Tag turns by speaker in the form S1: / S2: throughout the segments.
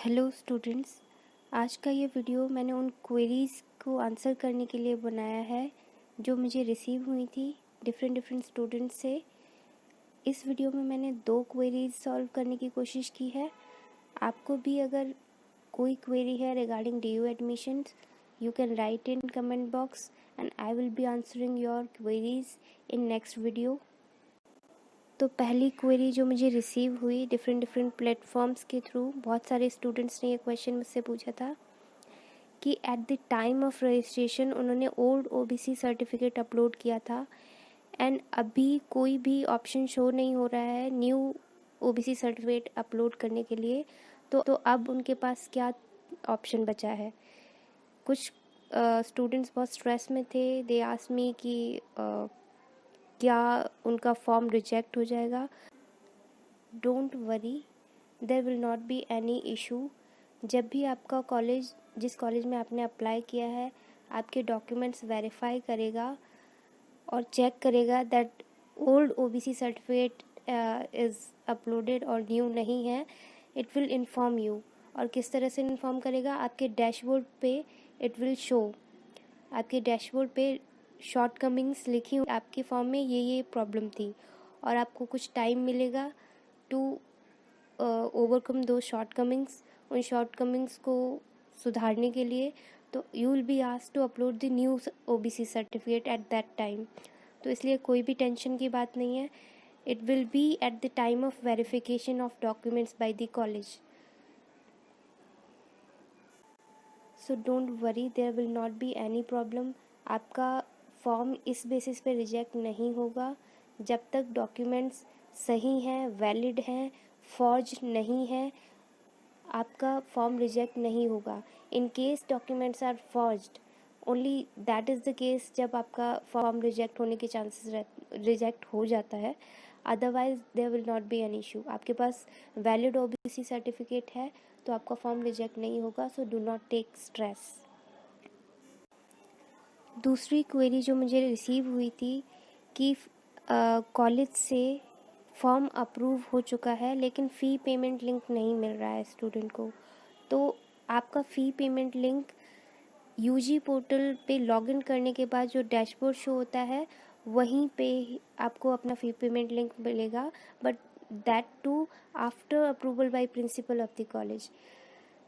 S1: Hello students, आज का ये वीडियो मैंने उन क्वेरीज़ को आंसर करने के लिए बनाया है जो मुझे रिसीव हुई थी डिफरेंट स्टूडेंट्स से। इस वीडियो में मैंने 2 क्वेरीज़ सॉल्व करने की कोशिश की है। आपको भी अगर कोई क्वेरी है regarding DU admissions, you can write in comment box and I will be answering your queries in next video. तो पहली क्वेरी जो मुझे रिसीव हुई डिफरेंट प्लेटफॉर्म्स के थ्रू, बहुत सारे स्टूडेंट्स ने ये क्वेश्चन मुझसे पूछा था कि eight the time of registration उन्होंने ओल्ड OBC सर्टिफिकेट अपलोड किया था एंड अभी कोई भी ऑप्शन शो नहीं हो रहा है न्यू OBC सर्टिफिकेट अपलोड करने के लिए। तो अब उनके पास क्या ऑप्शन बचा है। कुछ स्टूडेंट्स बहुत स्ट्रेस में थे। दे आस्क्ड मी कि क्या उनका फॉर्म रिजेक्ट हो जाएगा। Don't worry, there will not be any issue. जब भी आपका कॉलेज, जिस कॉलेज में आपने अप्लाई किया है, आपके डॉक्यूमेंट्स वेरीफाई करेगा और चेक करेगा that old OBC certificate is uploaded और न्यू नहीं है, इट विल इन्फॉर्म यू। और किस तरह से इन्फॉर्म करेगा, आपके डैशबोर्ड पे इट विल शो। आपके डैशबोर्ड पे शॉर्टकमिंग्स लिखी हुई, आपके फॉर्म में ये प्रॉब्लम थी और आपको कुछ टाइम मिलेगा टू ओवरकम दो शॉर्टकमिंग्स। उन शॉर्टकमिंग्स को सुधारने के लिए तो you will be asked to upload the new OBC certificate at that time. तो इसलिए कोई भी टेंशन की बात नहीं है। It will be at the time of verification of documents by the college. So don't worry, there will not be any problem. आपका form इस बेसिस पे रिजेक्ट नहीं होगा जब तक डॉक्यूमेंट्स सही हैं, वैलिड हैं, फॉर्ज नहीं है, आपका फॉर्म रिजेक्ट नहीं होगा। In case documents are forged, only that is the case जब आपका फॉर्म रिजेक्ट होने के चांसेस रिजेक्ट हो जाता है। Otherwise there will not be an issue. आपके पास वैलिड OBC सर्टिफिकेट है तो आपका फॉर्म रिजेक्ट नहीं होगा। So do not take stress. दूसरी क्वेरी जो मुझे रिसीव हुई थी कि कॉलेज से फॉर्म अप्रूव हो चुका है लेकिन फ़ी पेमेंट लिंक नहीं मिल रहा है स्टूडेंट को। तो आपका फ़ी पेमेंट लिंक UG पोर्टल पे लॉगिन करने के बाद जो डैशबोर्ड शो होता है वहीं पे आपको अपना फ़ी पेमेंट लिंक मिलेगा, but that too after approval by principal of the college.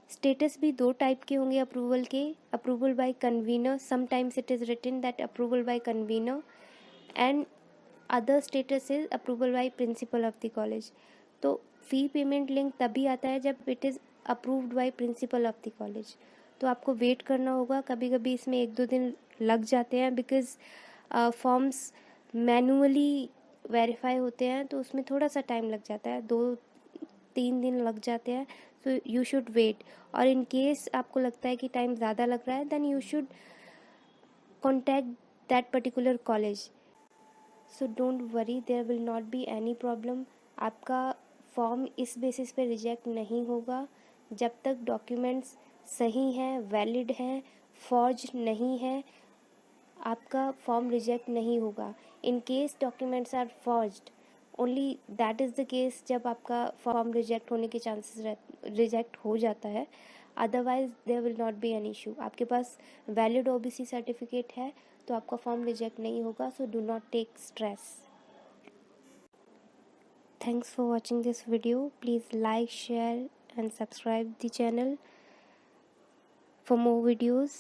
S1: Status भी 2 टाइप के होंगे अप्रूवल के। Approval by convener, sometimes it is written that approval by convener, and other status is approval by principal of the college. तो fee payment link तभी आता है जब it is approved by principal of the college. तो आपको wait करना होगा। कभी कभी इसमें 1-2 दिन लग जाते हैं बिकॉज़ फॉर्म्स मैनुअली वेरीफाई होते हैं, तो उसमें थोड़ा सा टाइम लग जाता है, 2-3 दिन लग जाते हैं। So you should wait. और इन केस आपको लगता है कि टाइम ज़्यादा लग रहा है, then you should contact that particular college. So don't worry, there will not be any problem. आपका फॉर्म इस बेसिस पे रिजेक्ट नहीं होगा जब तक डॉक्यूमेंट्स सही हैं, वैलिड हैं, फॉर्ज नहीं है, आपका फॉर्म रिजेक्ट नहीं होगा। In case documents are forged, only that is the case जब आपका फॉर्म रिजेक्ट होने के चांसेस रिजेक्ट हो जाता है। Otherwise there will not be an issue. आपके पास वैलिड OBC सर्टिफिकेट है तो आपका फॉर्म रिजेक्ट नहीं होगा। So do not take stress. Thanks for watching this video. Please like, share and subscribe the channel for more videos.